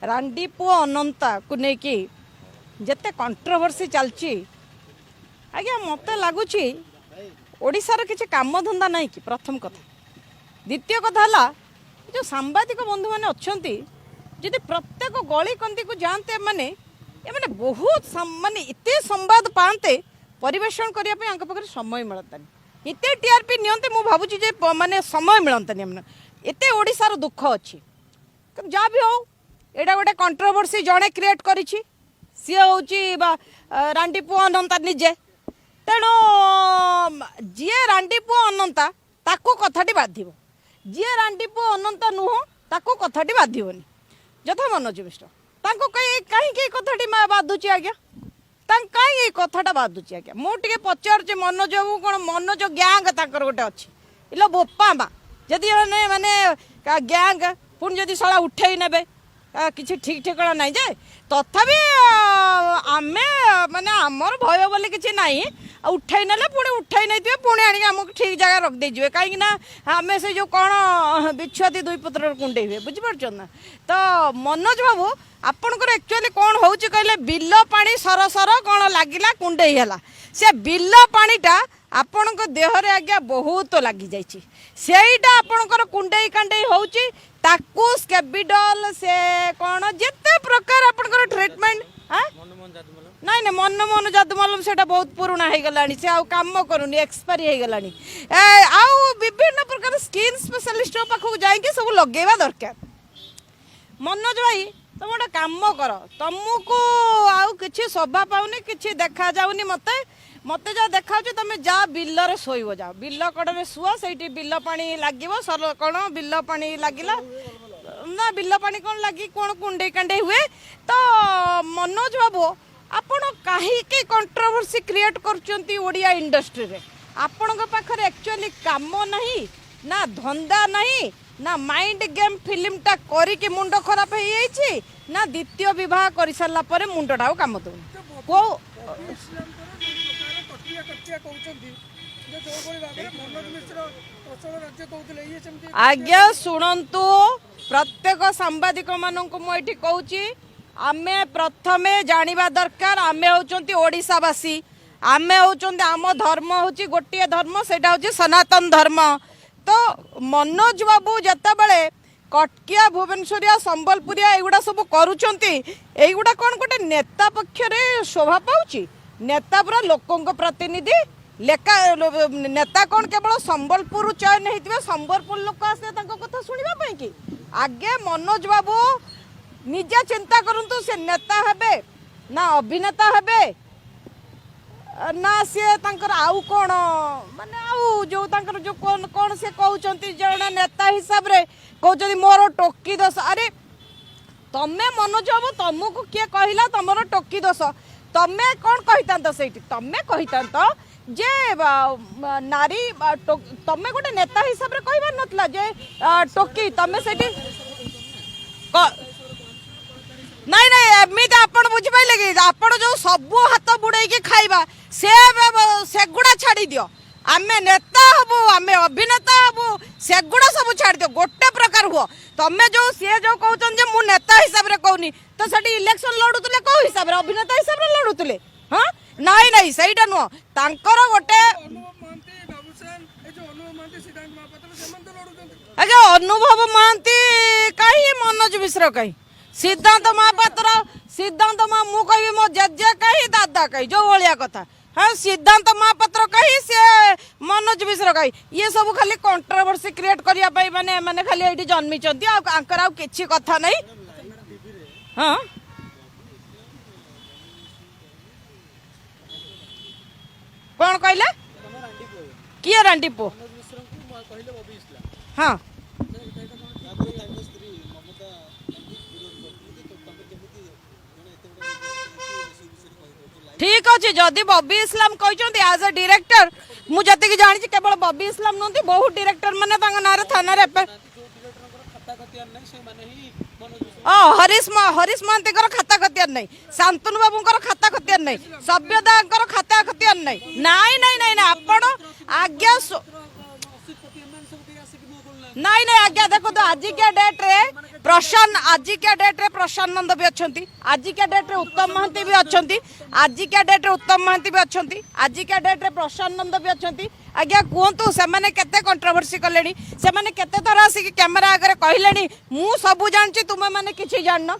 रांडी पुओ अनंता को लेकिन जिते कंट्रोवर्सी चलची आज्ञा मत लगुच ओडार किसी कम धंदा ना कि प्रथम कथा द्वितीय कथा है जो सांबादिक बंधु मैंने अच्छा जदि प्रत्येक गली कंदी को जाते माने ये बहुत माने इतने संवाद पाते परिवेषण करने समय मिलतानी इतने टीआरपी नियंते मु भावुची जे माने समय मिलतानी एते ओडिसार दुख अच्छी जहाँ भी हो एटा गोटे कंट्रोवर्सी जड़े क्रिएट करिछि सी हूँ रांडी पुओ अनंता निजे तेणु जी रांडी पुओ अनंता ताको कथाटी बाधिब जी रांडी पुओ अनंता नुह ताको कथाटी बाधिबनी यथा मनोज मिश्र कहीं कथाटी बाधुची आज्ञा कहीं कथाटा बाधुची आज्ञा मुझे पचार मनोज बाबू कौन मनोज गैंग ताकर गोटे अच्छी इलो बोपा मा जदि माने गैंग पुणी जदि साला उठे ने किसी ठीक ठिकाना ना जाए तथापि आमे माने आमर भय बोली किसी ना उठाई ना पुणी उठाई नहीं पुणी आनिक आमको ठीक जगह रखिदे कहीं आम से जो कौन बिछुआती दुई पुत्र कुंडे हुए बुझीपार ना तो मनोज बाबू आपणकर एक्चुअली कौन हो कहले बिल पानी सर सर कौन लगिला कुंडे है से बिल पानीटा आपण देहरे आज्ञा बहुत लगी जाइए सेटा आपणकर कुंडे कांडे होची ताकू स्केबिडल से कौन जिते प्रकार आपणकर ट्रीटमेंट नाई ना मन मन जादुमलम से बहुत पुराना हो गला से आउ काम करूनी एक्सपायरी हो गला आउ विभिन्न प्रकार स्किन स्पेशलिस्ट पाखक जाइए सब लगेवा दरकार मनोज भाई तुम गोटे कम कर तुमको आउ कि शोभा पाऊनी कि देखा जाऊनी मत मत जहाँ देखा तुम जा बिलर शोब जाओ बिल कड़े शुआ से बिल पानी लगे सर कौन बिल पानी लगिला ना बिल पानी कौन लगी कौन कुंडे कांडे हुए तो मनोज बाबू आपण कहीं कंट्रोवर्सी क्रिएट करिया इंडस्ट्री रे आपण पाखरे एक्चुअली काम नहीं ना धंदा नहीं ना माइंड गेम फिल्म टा करी मुंड खराब हो जाइए ना द्वितीय विवाह कर सारा पर मुंडटा काम दो को आज्ञा शुणु प्रत्येक सांबादिक मानक मुझे कहूँ आमे प्रथमे जानिबा दरकार आमे होचंती ओडिसावासी आमे होचंती आम धर्म होची गोटे धर्म सेटा होची सनातन धर्म तो मनोज बाबू जत्ता बड़े कटकिया भुवनेश्वरिया संबलपुरिया एगुड़ा सब करूचंती एगुड़ा कौन गोटे नेता पक्षरे शोभा पाउची नेता पूरा लोकों प्रतिनिधि लेका नेता कौन केवल संबलपुर चयन होते संबलपुर लोक आसे कथा शुणा कि आगे मनोज बाबू निजे चिंता करंतु से नेता हेबे ना अभिनेता हेबे ना सी तांकर आउ कौन माने आउ जो तांकर जो कौन कौन से कहउचंती जणा नेता हिसाब रे कहउचंती मोर टोकी दोष अरे तमे मनोज बाबू तुमको किए कहला तमरो टोकी दोष तमे कौन कहितांत सेठी तमे कहितांत जे नारी तमे गोटे नेता हिसाब रे कहबार नथला जे टोकी तमे सेठी नहीं नहीं एमती आप बुझिपारे कि आप जो सब हाथ बुड़े खाइबा सेगुड़ा छाड़ी दियो आमे नेता हबू आमे अभिनेता हबू सेगुड़ा सब छाड़ दियो गोटे प्रकार हुआ तमें जो सी जो कहते मु नेता हिसाब से कहूनी तो सेठी इलेक्शन लड़ुले कौ हिसाब से अभिनेता हिसाब से लड़ुले हाँ नाई नाई सहीटा नुह तांकर गोटे आज्ञा अनुभव महांती कहीं मनोज मिश्र कहीं सिद्धांत सिद्धांत माँ मु कहि मो जेजे कहीं दादा कहीं जो भाया कथा हाँ सिद्धांत महापात्र कहीं से मनोज मिश्र कहीं ये सब खाली कंट्रोवर्सी क्रिएट करने माने माने खाली ये जन्मी आंकर किसी कथा नहीं हाँ कौन कहले किए रांडी पो हाँ ठीक अच्छे जदि बॉबी इस्लाम कहते एज ए डायरेक्टर मुझे जानी केवल बॉबी इस्लाम नुहति बहुत डायरेक्टर मैंने ना थाना हरीश महांती खाता खतियार नहीं शांतनु बाबू खाता खतियार नहीं सभ्यदा खाता खतियार नहीं नाई नाई नाई ना आपण आज्ञा नहीं नहीं आज्ञा देखो तो आजिका डेट रे प्रशांत आजिका डेट रे प्रशांत नंद भी अच्छंती आजिका डेट रे उत्तम महांती भी अच्छंती आजिका डेट रे उत्तम महांती भी अच्छंती आजिका डेट रे प्रशांत नंद भी अच्छंती आज्ञा कहतु से माने केते कंट्रोवर्सी कलेनी से माने केते थर आसी कैमरा आगे कहलेनी मु सब जानची तुमे माने किछि जाननो।